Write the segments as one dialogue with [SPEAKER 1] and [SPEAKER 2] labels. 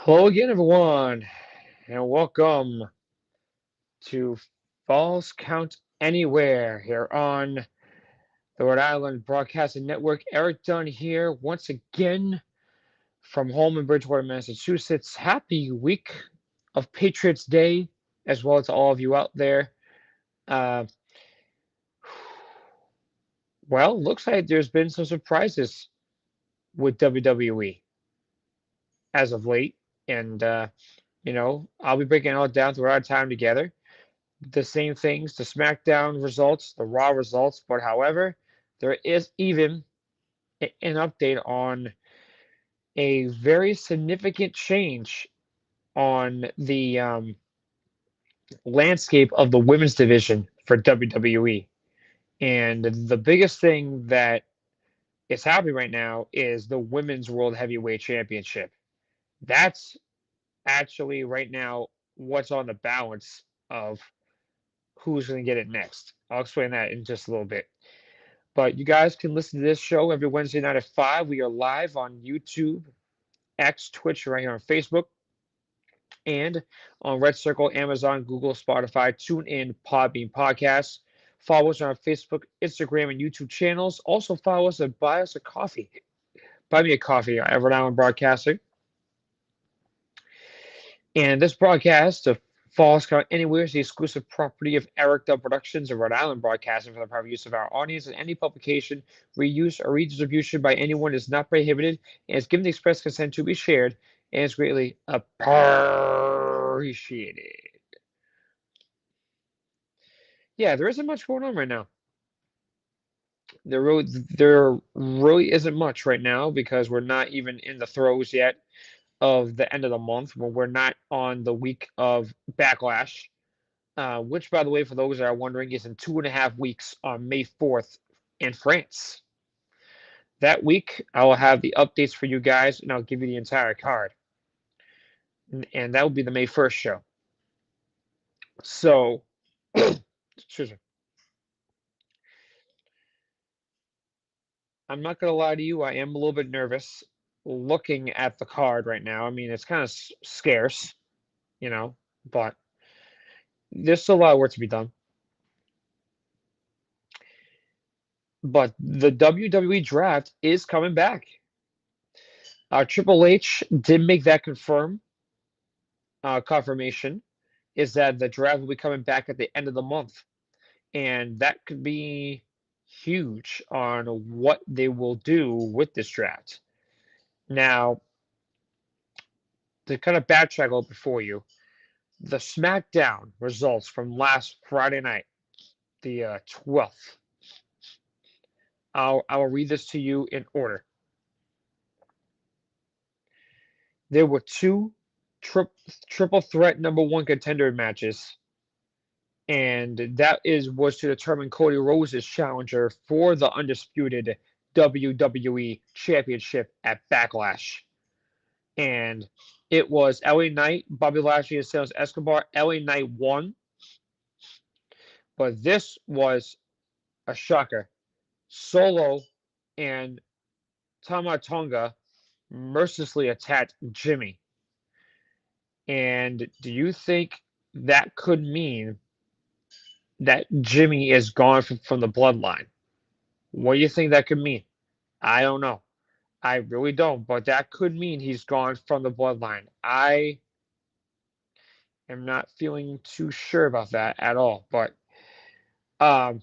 [SPEAKER 1] Hello again, everyone, and welcome to Falls Count Anywhere here on the Rhode Island Broadcasting Network. Eric Dunn here once again from home in Bridgewater, Massachusetts. Happy week of Patriots Day, as well as to all of you out there. Uh, well, looks like there's been some surprises with WWE as of late, and I'll be breaking it all down throughout our time together. The same things, the SmackDown results, the Raw results, but however, there is even an update on a very significant change on the landscape of the women's division for WWE. And the biggest thing that is happening right now is the Women's World Heavyweight Championship. That's actually right now what's on the balance of who's going to get it next. I'll explain that in just a little bit. But you guys can listen to this show every Wednesday night at 5. We are live on YouTube, X, Twitch, right here on Facebook, and on Red Circle, Amazon, Google, Spotify, TuneIn, Podbean Podcasts. Follow us on our Facebook, Instagram, and YouTube channels. Also follow us and buy us a coffee. Buy me a coffee at Rhode Island Broadcasting. And this broadcast of Falls Count Anywhere is the exclusive property of Erik Dunn Productions and Rhode Island Broadcasting for the private use of our audience, and any publication, reuse, or redistribution by anyone is not prohibited and is given the express consent to be shared and is greatly appreciated. Yeah, there isn't much going on right now. There really isn't much right now because we're not even in the throes yet of the end of the month when we're not on the week of Backlash, which, by the way, for those that are wondering, is in 2.5 weeks on May 4th in France. That week, I will have the updates for you guys, and I'll give you the entire card. And that will be the May 1st show. So, excuse me. I'm not going to lie to you, I am a little bit nervous looking at the card right now. I mean, it's kind of scarce, but there's still a lot of work to be done. But the WWE draft is coming back. Triple H did make that confirmation is that the draft will be coming back at the end of the month. And that could be huge on what they will do with this draft. Now, to kind of backtrack a little bit for you, the SmackDown results from last Friday night, the 12th. I'll read this to you in order. There were two triple threat number one contender matches, and that was to determine Cody Rhodes' challenger for the undisputed WWE Championship at Backlash. And it was LA Knight, Bobby Lashley, and Santos Escobar. LA Knight won, but this was a shocker. Solo and Tama Tonga mercilessly attacked Jimmy. And do you think that could mean that Jimmy is gone from the bloodline? What do you think that could mean? I don't know. I really don't, but that could mean he's gone from the bloodline. I am not feeling too sure about that at all, but um,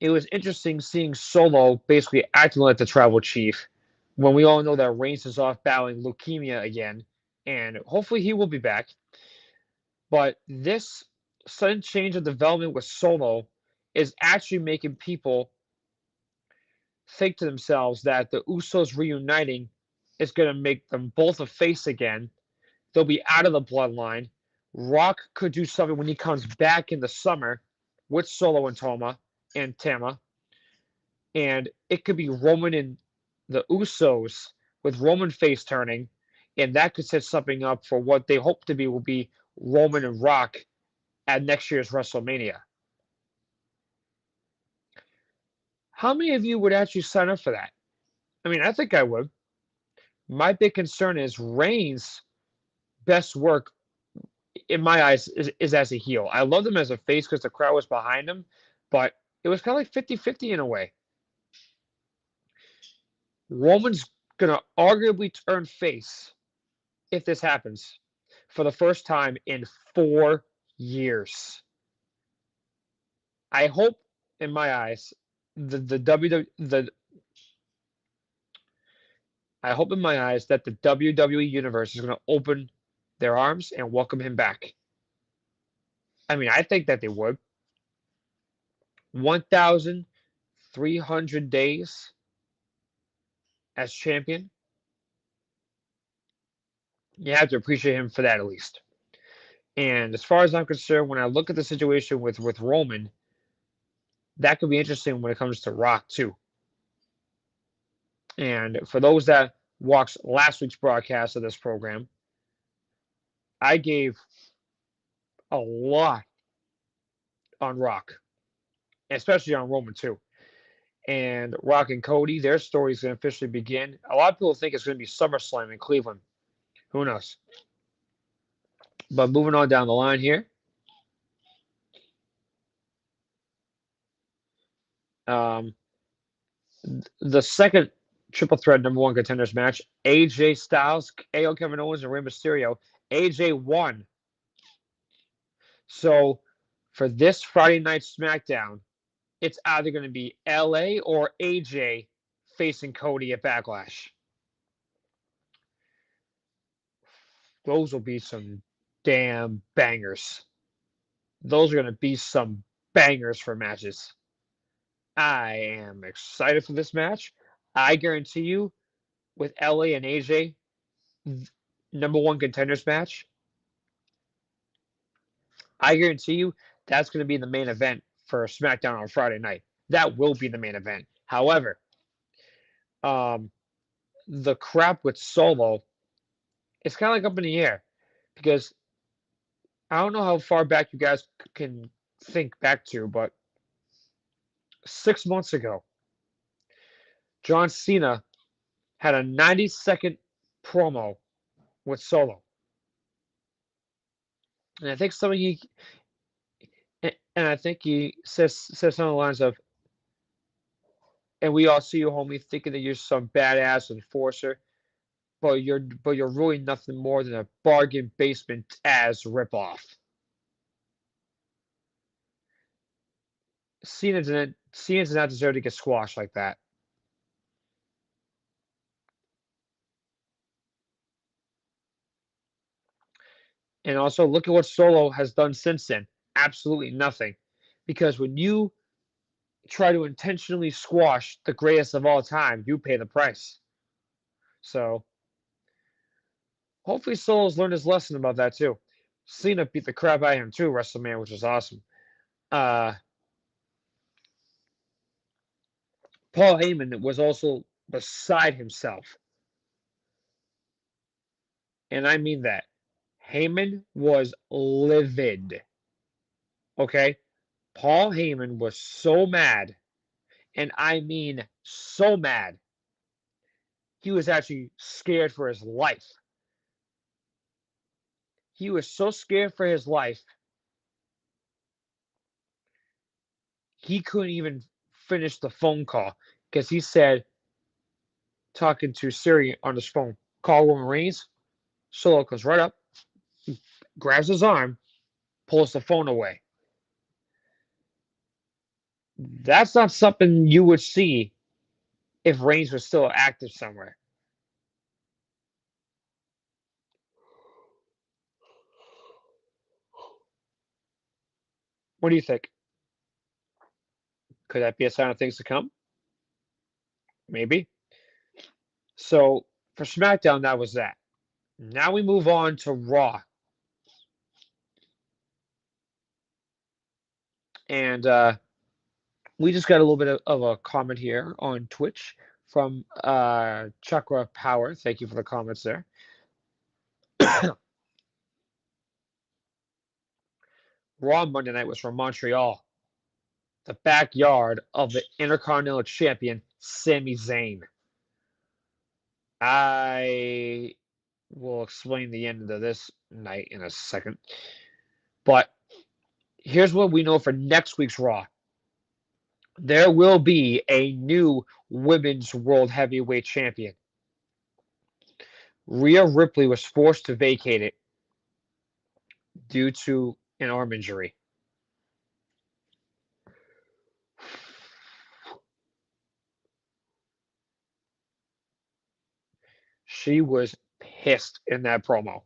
[SPEAKER 1] it was interesting seeing Solo basically acting like the tribal chief when we all know that Reigns is off battling leukemia again, and hopefully he will be back. But this sudden change of development with Solo is actually making people think to themselves that the Usos reuniting is going to make them both a face again. They'll be out of the bloodline. Rock could do something when he comes back in the summer with Solo and Tama. And it could be Roman and the Usos with Roman face turning. And that could set something up for what they hope to be will be Roman and Rock at next year's WrestleMania. How many of you would actually sign up for that? I mean, I think I would. My big concern is Reigns' best work, in my eyes, is as a heel. I loved him as a face because the crowd was behind him, but it was kind of like 50-50 in a way. Roman's going to arguably turn face if this happens for the first time in 4 years. I hope, in my eyes, the WWE I hope in my eyes that the WWE universe is going to open their arms and welcome him back. I mean, I think that they would. 1,300 days as champion. You have to appreciate him for that at least. And as far as I'm concerned, when I look at the situation with Roman, that could be interesting when it comes to Rock too. And for those that watched last week's broadcast of this program, I gave a lot on Rock, especially on Roman too. And Rock and Cody, their story is going to officially begin. A lot of people think it's going to be SummerSlam in Cleveland. Who knows? But moving on down the line here. The second triple threat number one contenders match, AJ Styles, KO Kevin Owens, and Rey Mysterio. AJ won. So for this Friday night SmackDown, it's either going to be LA or AJ facing Cody at Backlash. Those will be some damn bangers. Those are going to be some bangers for matches. I am excited for this match. I guarantee you, with LA and AJ, number one contenders match, I guarantee you that's going to be the main event for SmackDown on Friday night. That will be the main event. However, the crap with Solo, it's kind of like up in the air because I don't know how far back you guys can think back to, but 6 months ago, John Cena had a 90-second promo with Solo. And I think he says something along the lines of, and we all see you, homie, thinking that you're some badass enforcer, but you're really nothing more than a bargain basement Taz ripoff. Cena did not deserve to get squashed like that. And also, look at what Solo has done since then. Absolutely nothing. Because when you try to intentionally squash the greatest of all time, you pay the price. So, hopefully Solo's learned his lesson about that too. Cena beat the crap out of him too, WrestleMania, which was awesome. Paul Heyman was also beside himself. And I mean that. Heyman was livid. Okay? Paul Heyman was so mad, and I mean so mad, he was actually scared for his life. He was so scared for his life, he couldn't even finish the phone call because he said, talking to Siri on his phone, call Roman Reigns. Solo comes right up, grabs his arm, pulls the phone away. That's not something you would see if Reigns was still active somewhere. What do you think? Could that be a sign of things to come? Maybe. So for SmackDown, that was that. Now we move on to Raw. And we just got a little bit of a comment here on Twitch from Chakra Power. Thank you for the comments there. Raw Monday night was from Montreal, the backyard of the Intercontinental Champion Sami Zayn. I will explain the end of this night in a second. But here's what we know for next week's Raw. There will be a new Women's World Heavyweight Champion. Rhea Ripley was forced to vacate it due to an arm injury. She was pissed in that promo.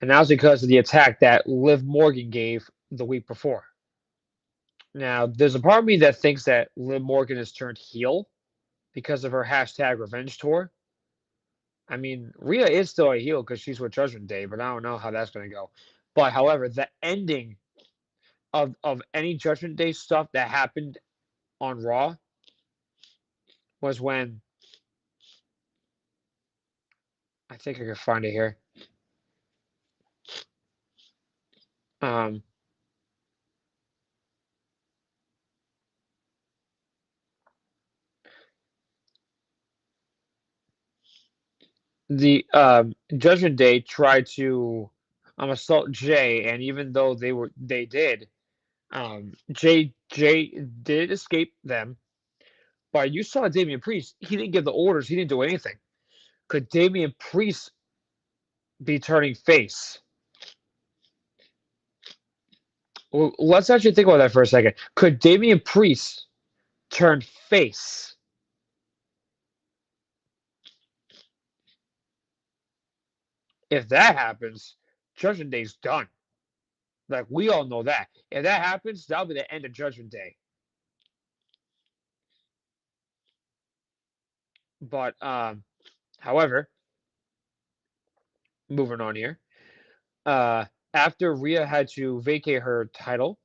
[SPEAKER 1] And that was because of the attack that Liv Morgan gave the week before. Now, there's a part of me that thinks that Liv Morgan has turned heel because of her hashtag revenge tour. I mean, Rhea is still a heel because she's with Judgment Day, but I don't know how that's going to go. But however, the ending of any Judgment Day stuff that happened on Raw was when I think I can find it here. Um, the Judgment Day tried to assault Jay, and even though they did, Jay did escape them. But you saw Damian Priest; he didn't give the orders; he didn't do anything. Could Damian Priest be turning face? Well, let's actually think about that for a second. Could Damian Priest turn face? If that happens, Judgment Day's done. Like we all know that. If that happens, that'll be the end of Judgment Day. But however, moving on here. Uh, After Rhea had to vacate her title,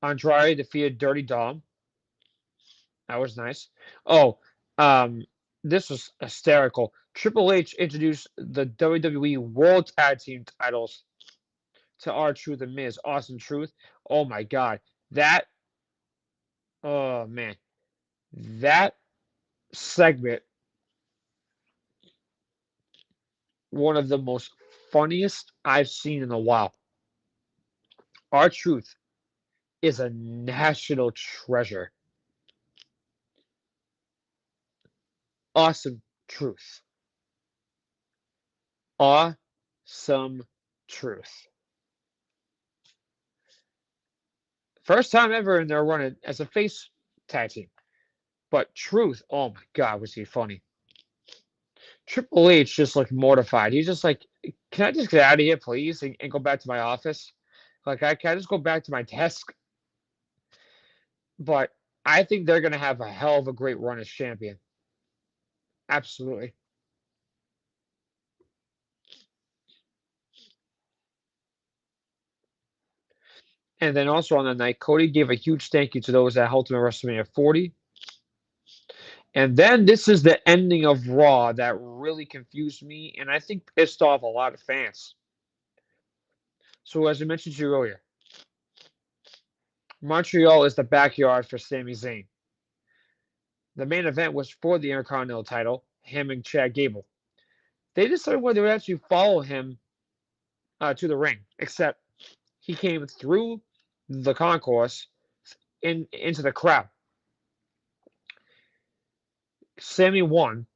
[SPEAKER 1] Andrade defeated Dirty Dom. That was nice. Oh, um, this was hysterical. Triple H introduced the WWE World Tag Team titles to R-Truth and Miz. Awesome Truth. Oh my God, that. Oh man, that segment, one of the most funniest I've seen in a while. R-Truth is a national treasure. Awesome Truth. Awesome Truth. First time ever in their run as a face tag team. But Truth, oh my God, was he funny. Triple H just looked mortified. He's just like, can I just get out of here, please, and go back to my office? Like, can I just go back to my desk? But I think they're going to have a hell of a great run as champion. Absolutely. And then also on the night, Cody gave a huge thank you to those that helped him at WrestleMania 40. And then this is the ending of Raw that really confused me and I think pissed off a lot of fans. So as I mentioned to you earlier, Montreal is the backyard for Sami Zayn. The main event was for the Intercontinental title, him and Chad Gable. They decided whether they would actually follow him to the ring, except he came through the concourse into the crowd. Sami won,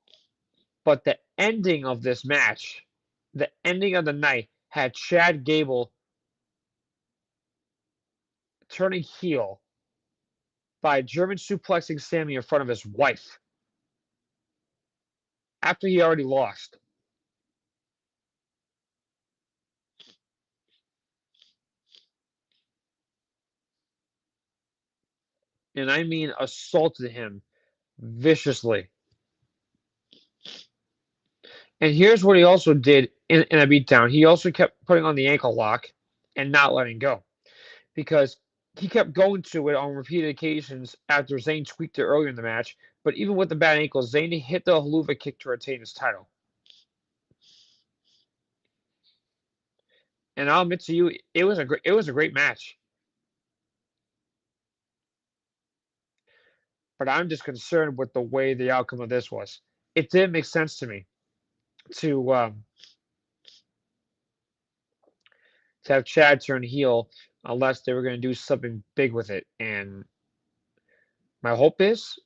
[SPEAKER 1] but the ending of this match, the ending of the night, had Chad Gable turning heel by German suplexing Sami in front of his wife after he already lost. And I mean assaulted him viciously. And here's what he also did in a beatdown. He also kept putting on the ankle lock and not letting go because he kept going to it on repeated occasions after Zayn tweaked it earlier in the match. But even with the bad ankle, Zayn hit the haluva kick to retain his title. And I'll admit to you, it was a great match. but I'm just concerned with the way the outcome of this was. It didn't make sense to me to um, to have Chad turn heel unless they were going to do something big with it. And my hope is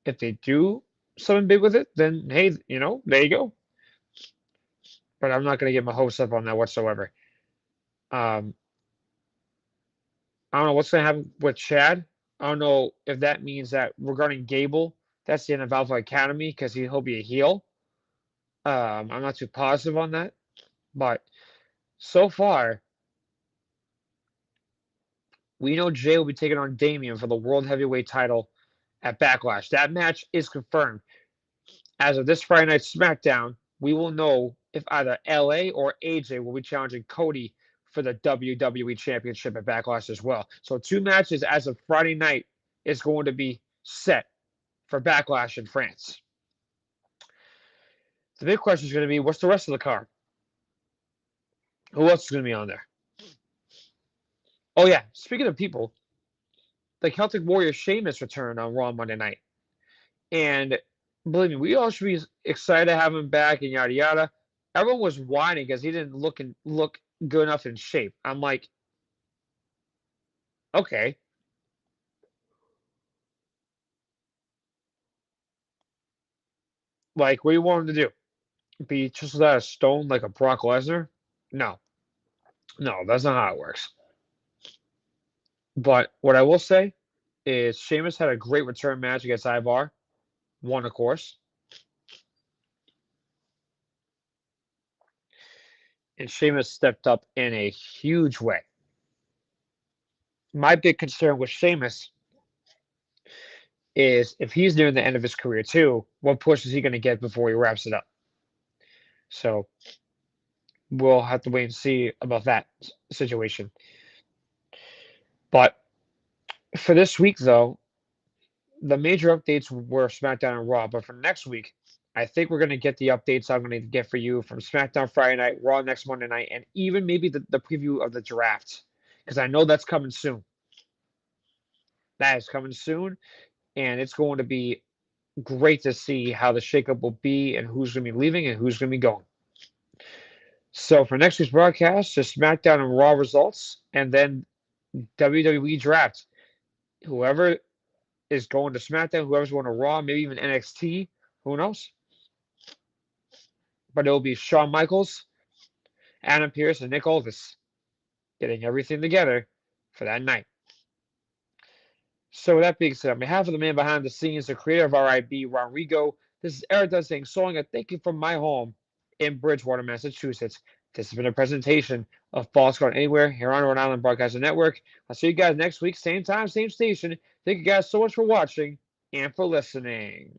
[SPEAKER 1] if they do something big with it, then hey, there you go. But I'm not going to get my hopes up on that whatsoever. Um, I don't know what's going to happen with Chad. I don't know if that means that regarding Gable, that's the end of Alpha Academy because he'll be a heel. I'm not too positive on that, but so far, we know Jay will be taking on Damian for the World Heavyweight title at Backlash. That match is confirmed. As of this Friday night SmackDown, we will know if either LA or AJ will be challenging Cody for the WWE Championship at Backlash as well. So 2 matches as of Friday night is going to be set for Backlash in France. The big question is going to be, what's the rest of the card? Who else is going to be on there? Oh yeah, speaking of people, the Celtic Warrior Sheamus returned on Raw Monday night. And believe me, we all should be excited to have him back and yada yada. Everyone was whining because he didn't look good enough in shape. I'm like, okay. Like, what do you want him to do? Be just out of stone like a Brock Lesnar? No. No, that's not how it works. But what I will say is Sheamus had a great return match against Ivar. Won, of course. And Sheamus stepped up in a huge way. My big concern with Sheamus is if he's nearing the end of his career too, what push is he going to get before he wraps it up? So we'll have to wait and see about that situation. But for this week, though, the major updates were SmackDown and Raw. But for next week, I think we're going to get the updates I'm going to get for you from SmackDown Friday night, Raw next Monday night, and even maybe the preview of the draft. Because I know that's coming soon. That is coming soon. And it's going to be great to see how the shakeup will be and who's going to be leaving and who's going to be going. So for next week's broadcast, just SmackDown and Raw results, and then WWE draft. Whoever is going to SmackDown, whoever's going to Raw, maybe even NXT, who knows? But it'll be Shawn Michaels, Adam Pearce, and Nick Aldis getting everything together for that night. So with that being said, on behalf of the man behind the scenes, the creator of RIB, Rodrigo, this is Eric Does saying, song a thank you from my home in Bridgewater, Massachusetts. This has been a presentation of Boss Gone Anywhere here on Rhode Island Broadcasting Network. I'll see you guys next week, same time, same station. Thank you guys so much for watching and for listening.